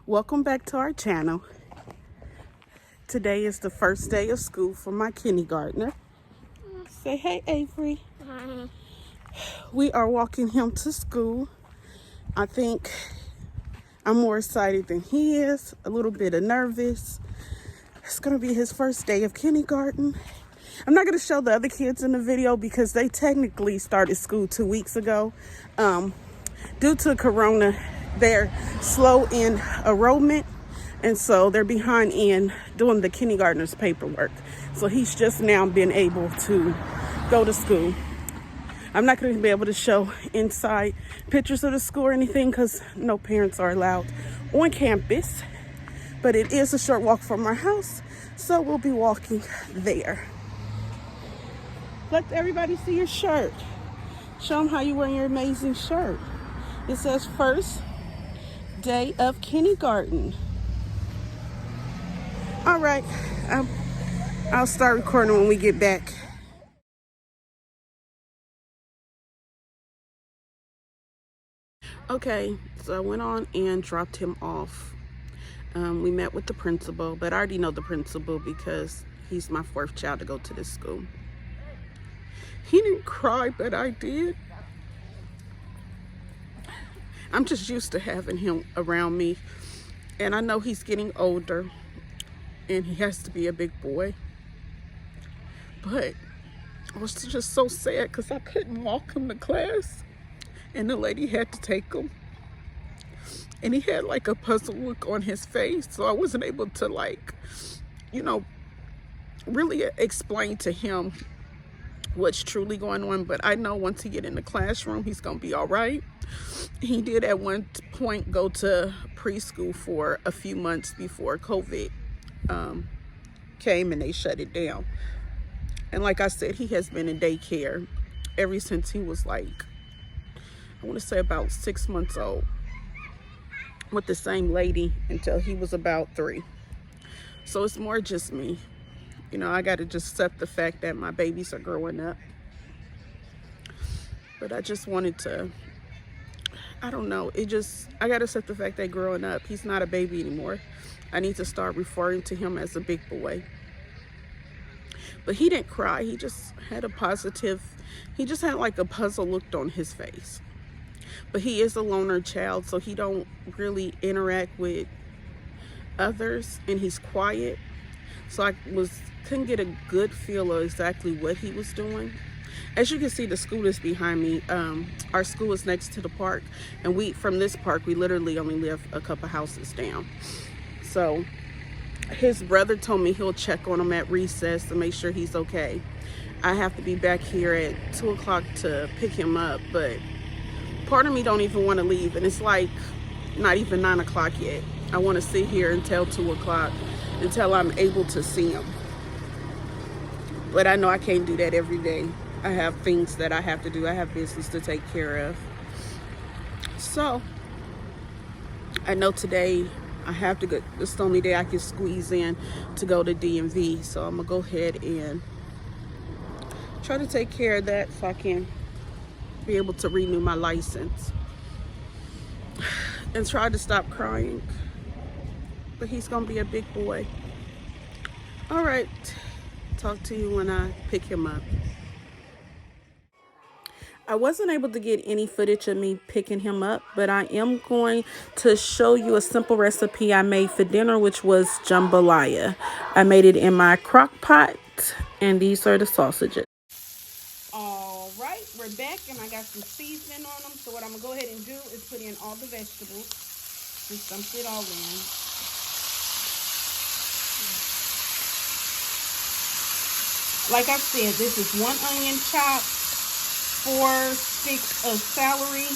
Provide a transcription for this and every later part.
Welcome back to our channel. Today is the first day of school for my kindergartner. Say hey, Avery. Hi. We are walking him to school. I think I'm more excited than he is, a little bit of nervous. It's gonna be his first day of kindergarten. I'm not gonna show the other kids in the video because they technically started school 2 weeks ago. Due to Corona, they're slow in enrollment, and so they're behind in doing the kindergartner's paperwork. So he's just now been able to go to school. I'm not going to be able to show inside pictures of the school or anything because no parents are allowed on campus, but it is a short walk from our house, so we'll be walking there. Let everybody see your shirt. Show them how you wear your amazing shirt. It says first day of kindergarten. All right, I'll start recording when we get back. Okay, so I went on and dropped him off. We met with the principal, but I already know the principal because he's my fourth child to go to this school. He didn't cry, but I did. I'm just used to having him around me, and I know he's getting older and he has to be a big boy, but I was just so sad because I couldn't walk him to class and the lady had to take him, and he had like a puzzled look on his face, so I wasn't able to really explain to him what's truly going on. But I know once he get in the classroom, he's gonna be all right. He did at one point go to preschool for a few months before COVID came and they shut it down. And like I said, he has been in daycare ever since he was like, I want to say about 6 months old, with the same lady until he was about 3. So it's more just me. I got to just accept the fact that my babies are growing up. But I just wanted to, I don't know, I got to accept the fact that growing up, he's not a baby anymore. I need to start referring to him as a big boy. But he didn't cry. He just had he just had like a puzzle look on his face. But he is a loner child, so he don't really interact with others, and he's quiet. So I couldn't get a good feel of exactly what he was doing. As you can see, the school is behind me. Our school is next to the park, and from this park, we literally only live a couple houses down. So his brother told me he'll check on him at recess to make sure he's okay. I have to be back here at 2 o'clock to pick him up, but part of me don't even want to leave, and it's like not even 9 o'clock yet. I want to sit here until 2 o'clock until I'm able to see him. But I know I can't do that every day. I have things that I have to do. I have business to take care of. So I know today I have to go. It's the only day I can squeeze in to go to DMV. So I'm gonna go ahead and try to take care of that so I can be able to renew my license and try to stop crying. But he's gonna be a big boy. All right, talk to you when I pick him up. I wasn't able to get any footage of me picking him up, but I am going to show you a simple recipe I made for dinner, which was jambalaya. I made it in my crock pot, and these are the sausages. All right, we're back, and I got some seasoning on them. So what I'm going to go ahead and do is put in all the vegetables. Just dump it all in. Like I said, this is 1 onion chopped, 4 sticks of celery,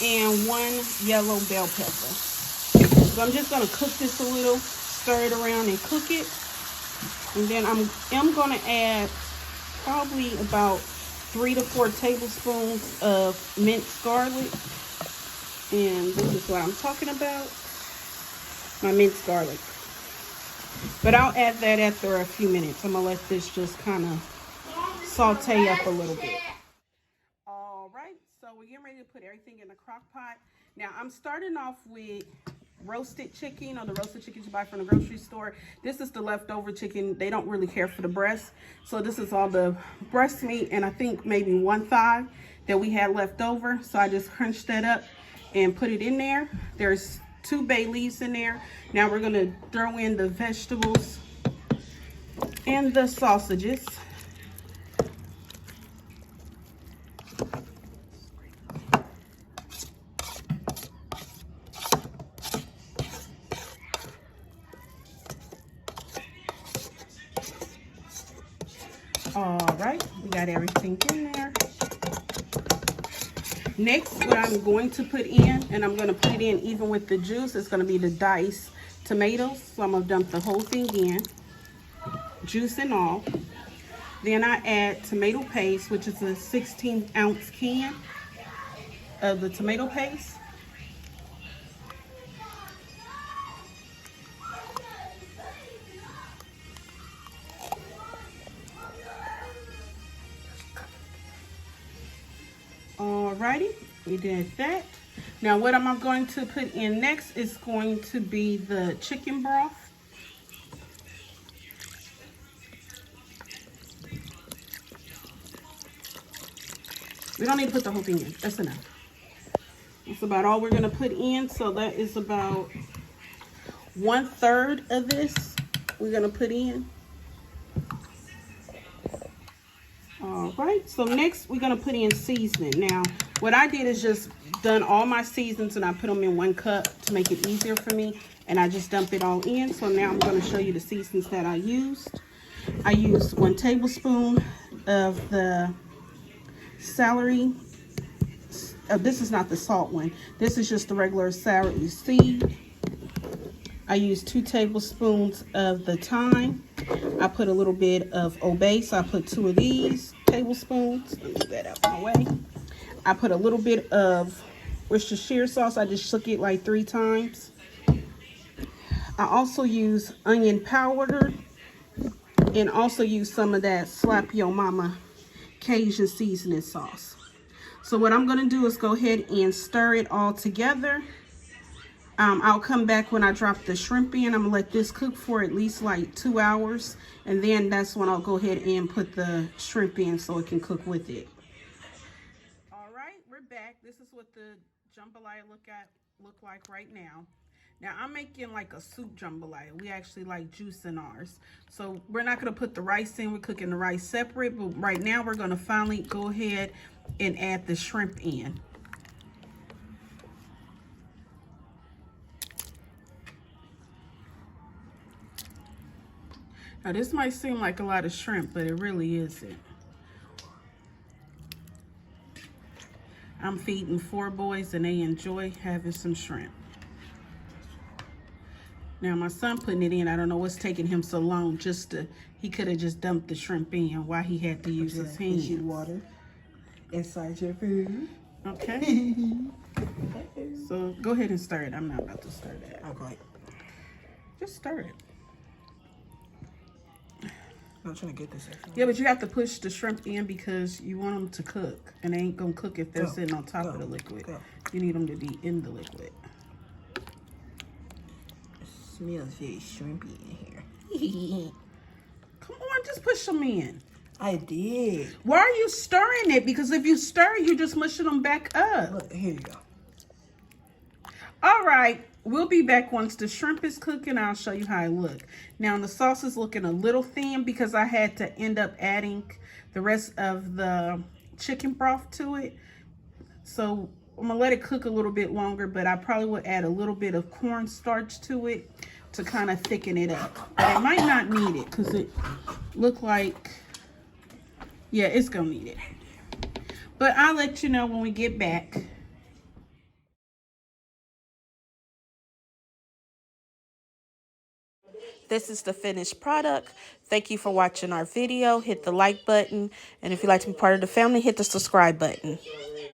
and 1 yellow bell pepper. So I'm just going to cook this a little, stir it around and cook it. And then I'm going to add probably about 3 to 4 tablespoons of minced garlic. And this is what I'm talking about, my minced garlic. But I'll add that after a few minutes. I'm going to let this just kind of saute up a little bit. All right, so we're getting ready to put everything in the crock pot. Now, I'm starting off with roasted chicken, or the roasted chicken you buy from the grocery store. This is the leftover chicken. They don't really care for the breast. So this is all the breast meat, and I think maybe one thigh that we had left over. So I just crunched that up and put it in there. There's 2 bay leaves in there. Now we're gonna throw in the vegetables and the sausages. All right, we got everything in there. Next, what I'm going to put in, and I'm going to put it in even with the juice, is going to be the diced tomatoes. So I'm going to dump the whole thing in, juice and all. Then I add tomato paste, which is a 16-ounce can of the tomato paste. Alrighty, we did that. Now what I'm going to put in next is going to be the chicken broth. We don't need to put the whole thing in, that's enough. That's about all we're gonna put in. So that is about 1/3 of this we're gonna put in. All right, so next we're gonna put in seasoning. Now, what I did is just done all my seasons and I put them in 1 cup to make it easier for me. And I just dumped it all in. So now I'm gonna show you the seasons that I used. I used 1 tablespoon of the celery. This is not the salt one. This is just the regular celery seed. I used 2 tablespoons of the thyme. I put a little bit of obey, so I put 2 of these tablespoons. Let me get that out of my way. I put a little bit of Worcestershire sauce. I just shook it like 3 times. I also use onion powder and also use some of that Slap Your Mama Cajun seasoning sauce. So what I'm going to do is go ahead and stir it all together. I'll come back when I drop the shrimp in. I'm going to let this cook for at least like 2 hours. And then that's when I'll go ahead and put the shrimp in so it can cook with it. All right, we're back. This is what the jambalaya look like right now. Now I'm making like a soup jambalaya. We actually like juice in ours. So we're not going to put the rice in. We're cooking the rice separate. But right now we're going to finally go ahead and add the shrimp in. Now this might seem like a lot of shrimp, but it really isn't. I'm feeding 4 boys and they enjoy having some shrimp. Now my son putting it in, I don't know what's taking him so long he could have just dumped the shrimp in. Why he had to use his hands. Water inside your food. Okay. So go ahead and stir it. I'm not about to stir that. Okay. Just stir it. I'm trying to get this. Yeah, but you have to push the shrimp in because you want them to cook. And they ain't going to cook if they're sitting on top of the liquid. You need them to be in the liquid. It smells very shrimpy in here. Come on, just push them in. I did. Why are you stirring it? Because if you stir, you're just mushing them back up. Look, here you go. All right, we'll be back once the shrimp is cooking. I'll show you how it looks. Now, the sauce is looking a little thin because I had to end up adding the rest of the chicken broth to it. So I'm going to let it cook a little bit longer, but I probably would add a little bit of cornstarch to it to kind of thicken it up. But I might not need it because it looked like, yeah, it's going to need it. But I'll let you know when we get back. This is the finished product. Thank you for watching our video. Hit the like button. And if you'd like to be part of the family, hit the subscribe button.